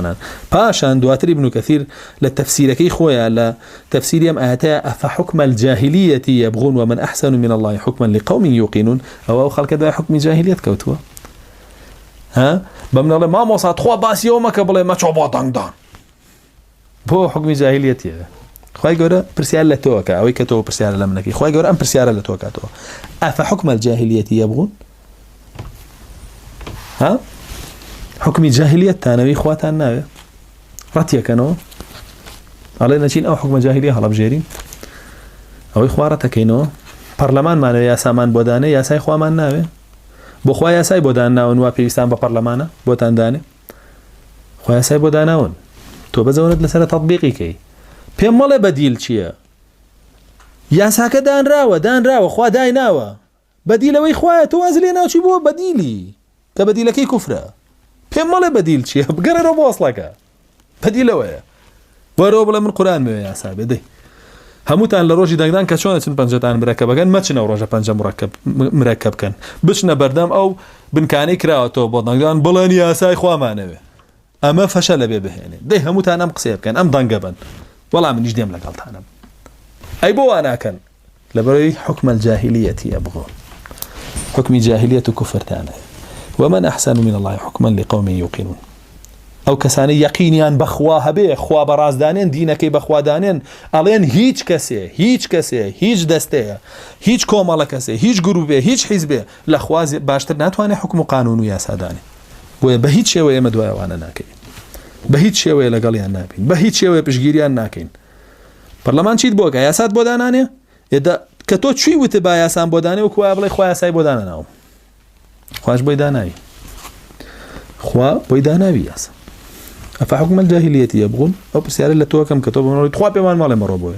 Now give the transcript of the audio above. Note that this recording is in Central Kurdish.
مسلمانان باشان دواتر ابن كثير للتفسير كي خويا لا تفسير يم آتا أفحكم الجاهلية يبغون ومن أحسن من الله حكما لقوم يوقنون أو خلق ذا حكم جاهلية كوتوا ها بمن الله ما موصات خوا باس يومك بلا ما شو باطن دان بو حكم جاهلية خوي جورا برسيال لتوكا أو كتو برسيال لمنكي خوي جورا أم برسيال لتوكا تو أفحكم الجاهلية يبغون ها حكم الجاهلية تانوي خواتان ناوي راتيا كانوا علينا نشين أو حكم الجاهلية هلا بجيرين أو إخوارته كينو برلمان ما يا سامان بودانه يا ساي خوا ما ناوي بخوا يا ساي بودانا ونوا بيستان ببرلمانه بودان دانه خوا يا ساي بوداناون تو بزوند لسنة تطبيقي كي بيم ولا بديل شيء يا ساك دان راوة خوا دايناوة بديل وي خوا توازلينا وشي بو بديلي كبديل كي كفرة بيم ولا بديل شيء بقرر بوصلك بديل ويا وروب من قرآن يا سابي دي هموتان لروجي داغدان كشونه چن پنجتان مركب كان ما چنه روجه پنج مركب كان بچنه بردام او بنكاني كراوتو بو داغدان بلاني يا ساي خوا مانوي اما فشل به يعني دي هموتان ام قصيب كان ام ضنقبن والله من جديم لقلت انا اي بو انا كان لبري حكم الجاهليه يبغون حكم جاهليه كفر تانا ومن احسن من الله حكما لقوم يوقنون او كساني يقينيان بخواها به خوا برازدانين دينكي بخوادانين الين هيج كسي هيج دسته هيج كومالا كسي هيج جروبه هيج حزبه لخواز باشتر ناتواني حكم قانون يا ساداني بو بهيج شويه مدوايا وانا ناكي بهيج شويه لقاليان نابين بهيج شويه بشغيريان ناكين برلمان چيت بوكا يا ساد بوداناني يدا كتو چوي وتبا يا سان بوداني وكوا بلاي خوا يا ساي بوداناناو خواش بيداناي خوا بيداناوي ياس أفحكم الجاهلية يبغون أو بسيارة لتوها كم كتب من رأي تخواب يمان مالي مروبوه